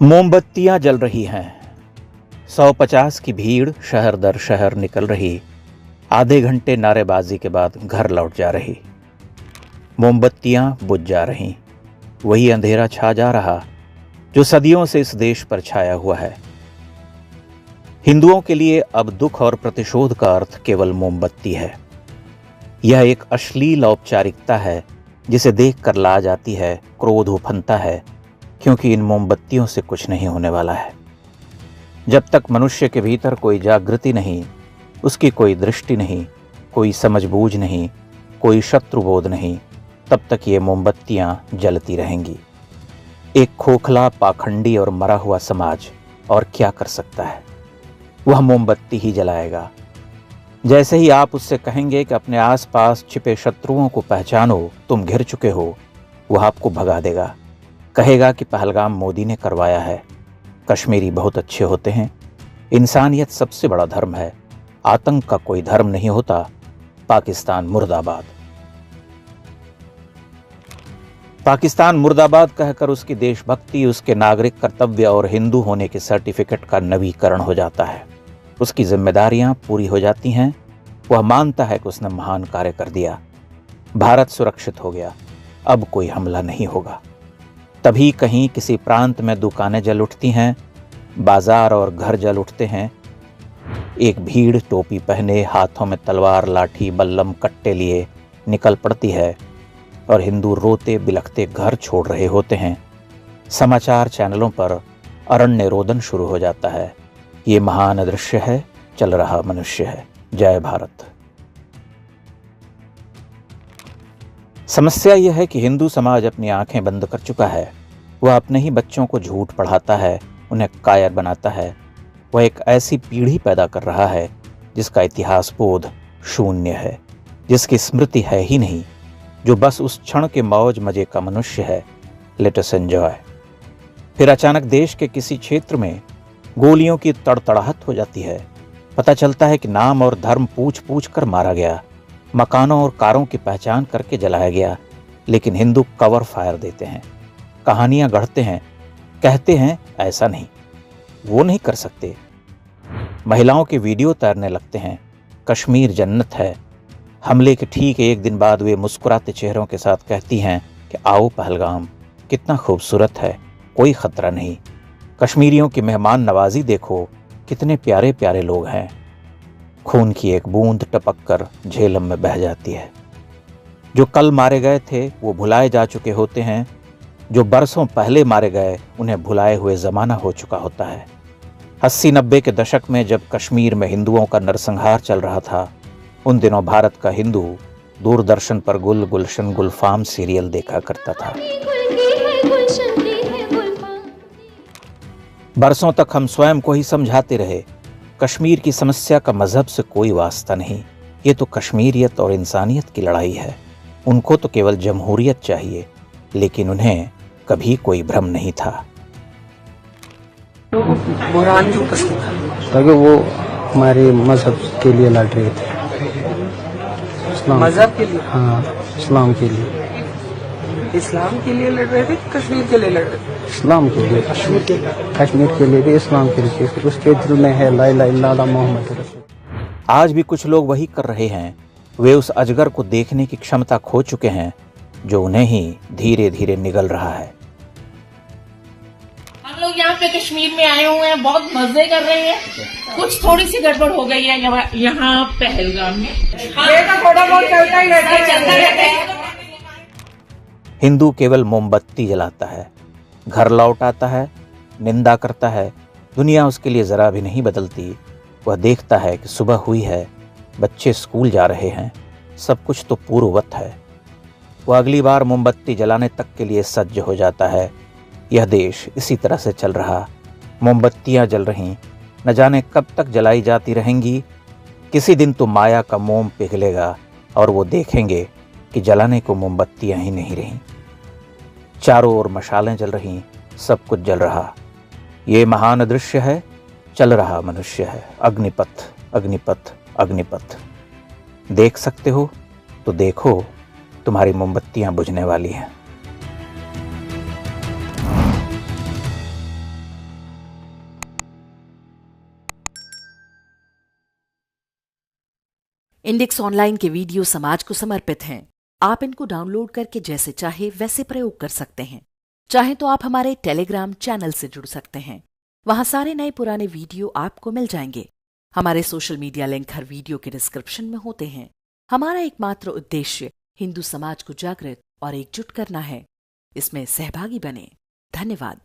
मोमबत्तियां जल रही हैं। 150 की भीड़ शहर दर शहर निकल रही। आधे घंटे नारेबाजी के बाद घर लौट जा रही। मोमबत्तियां बुझ जा रहीं। वही अंधेरा छा जा रहा जो सदियों से इस देश पर छाया हुआ है। हिंदुओं के लिए अब दुख और प्रतिशोध का अर्थ केवल मोमबत्ती है। यह एक अश्लील औपचारिकता है जिसे देखकर लाज आती है, क्रोध उफनता है, क्योंकि इन मोमबत्तियों से कुछ नहीं होने वाला है। जब तक मनुष्य के भीतर कोई जागृति नहीं, उसकी कोई दृष्टि नहीं, कोई समझबूझ नहीं, कोई शत्रुबोध नहीं, तब तक ये मोमबत्तियां जलती रहेंगी। एक खोखला, पाखंडी और मरा हुआ समाज और क्या कर सकता है? वह मोमबत्ती ही जलाएगा। जैसे ही आप उससे कहेंगे कि अपने आसपास छिपे शत्रुओं को पहचानो, तुम घिर चुके हो, वह आपको भगा देगा। कहेगा कि पहलगाम मोदी ने करवाया है, कश्मीरी बहुत अच्छे होते हैं, इंसानियत सबसे बड़ा धर्म है, आतंक का कोई धर्म नहीं होता, पाकिस्तान मुर्दाबाद। पाकिस्तान मुर्दाबाद कहकर उसकी देशभक्ति, उसके नागरिक कर्तव्य और हिंदू होने के सर्टिफिकेट का नवीकरण हो जाता है। उसकी जिम्मेदारियां पूरी हो जाती हैं। वह मानता है कि उसने महान कार्य कर दिया। भारत सुरक्षित हो गया, अब कोई हमला नहीं होगा। तभी कहीं किसी प्रांत में दुकानें जल उठती हैं, बाजार और घर जल उठते हैं। एक भीड़ टोपी पहने, हाथों में तलवार, लाठी, बल्लम, कट्टे लिए निकल पड़ती है और हिंदू रोते बिलखते घर छोड़ रहे होते हैं। समाचार चैनलों पर अरण्य रोदन शुरू हो जाता है। ये महान दृश्य है, चल रहा मनुष्य है। जय भारत। समस्या यह है कि हिंदू समाज अपनी आंखें बंद कर चुका है। वह अपने ही बच्चों को झूठ पढ़ाता है, उन्हें कायर बनाता है। वह एक ऐसी पीढ़ी पैदा कर रहा है जिसका इतिहास बोध शून्य है, जिसकी स्मृति है ही नहीं, जो बस उस क्षण के मौज मजे का मनुष्य है। Let us enjoy. फिर अचानक देश के किसी क्षेत्र में गोलियों की तड़तड़ाहट हो जाती है। पता चलता है कि नाम और धर्म पूछ पूछ कर मारा गया, मकानों और कारों की पहचान करके जलाया गया। लेकिन हिंदू कवर फायर देते हैं, कहानियां गढ़ते हैं, कहते हैं ऐसा नहीं, वो नहीं कर सकते। महिलाओं के वीडियो तैरने लगते हैं, कश्मीर जन्नत है। हमले के ठीक एक दिन बाद वे मुस्कुराते चेहरों के साथ कहती हैं कि आओ पहलगाम, कितना खूबसूरत है, कोई खतरा नहीं। कश्मीरियों की मेहमान नवाजी देखो, कितने प्यारे प्यारे लोग हैं। खून की एक बूंद टपक कर झेलम में बह जाती है। जो कल मारे गए थे वो भुलाए जा चुके होते हैं। जो बरसों पहले मारे गए उन्हें भुलाए हुए जमाना हो चुका होता है। 80-90 के दशक में जब कश्मीर में हिंदुओं का नरसंहार चल रहा था, उन दिनों भारत का हिंदू दूरदर्शन पर गुल गुलशन गुलफाम सीरियल देखा करता था। बरसों तक हम स्वयं को ही समझाते रहे, कश्मीर की समस्या का मजहब से कोई वास्ता नहीं, ये तो कश्मीरियत और इंसानियत की लड़ाई है। उनको तो केवल जमहूरियत चाहिए, लेकिन उन्हें कभी कोई भ्रम नहीं था। बुरहान क्यों पसंद था? ताकि वो हमारे मजहब के लिए लड़ रहे थे। मजहब के लिए? हाँ, इस्लाम के लिए। इस्लाम के लिए लड़ रहे थे, कश्मीर के लिए लड़ रहे थे? इस्लाम के लिए, कश्मीर के लिए भी, इस्लाम के लिए। उसके दिल में है ला इलाहा इल्लल्लाह मोहम्मद रसूल। आज भी कुछ लोग वही कर रहे हैं। वे उस अजगर को देखने की क्षमता खो चुके हैं जो उन्हें ही धीरे धीरे निगल रहा है। हम लोग यहाँ पे कश्मीर में आए हुए हैं, बहुत मजे कर रहे हैं। कुछ थोड़ी सी गड़बड़ हो गई है यहाँ पहलगाम में। थोड़ा बहुत चलता ही रहता है। हिंदू केवल मोमबत्ती जलाता है, घर लौट आता है, निंदा करता है। दुनिया उसके लिए जरा भी नहीं बदलती। वह देखता है कि सुबह हुई है, बच्चे स्कूल जा रहे हैं, सब कुछ तो पूर्ववत है। वह अगली बार मोमबत्ती जलाने तक के लिए सज्ज हो जाता है। यह देश इसी तरह से चल रहा। मोमबत्तियां जल रहीं, न जाने कब तक जलाई जाती रहेंगी। किसी दिन तो माया का मोम पिघलेगा और वो देखेंगे कि जलाने को मोमबत्तियां ही नहीं रहीं। चारों ओर मशालें जल रहीं, सब कुछ जल रहा। ये महान दृश्य है, चल रहा मनुष्य है। अग्निपथ, अग्निपथ, अग्निपथ। देख सकते हो तो देखो, तुम्हारी मोमबत्तियां बुझने वाली हैं। इंडेक्स ऑनलाइन के वीडियो समाज को समर्पित हैं। आप इनको डाउनलोड करके जैसे चाहे वैसे प्रयोग कर सकते हैं। चाहे तो आप हमारे टेलीग्राम चैनल से जुड़ सकते हैं। वहां सारे नए पुराने वीडियो आपको मिल जाएंगे। हमारे सोशल मीडिया लिंक हर वीडियो के डिस्क्रिप्शन में होते हैं। हमारा एकमात्र उद्देश्य हिंदू समाज को जागृत और एकजुट करना है। इसमें सहभागी बने। धन्यवाद।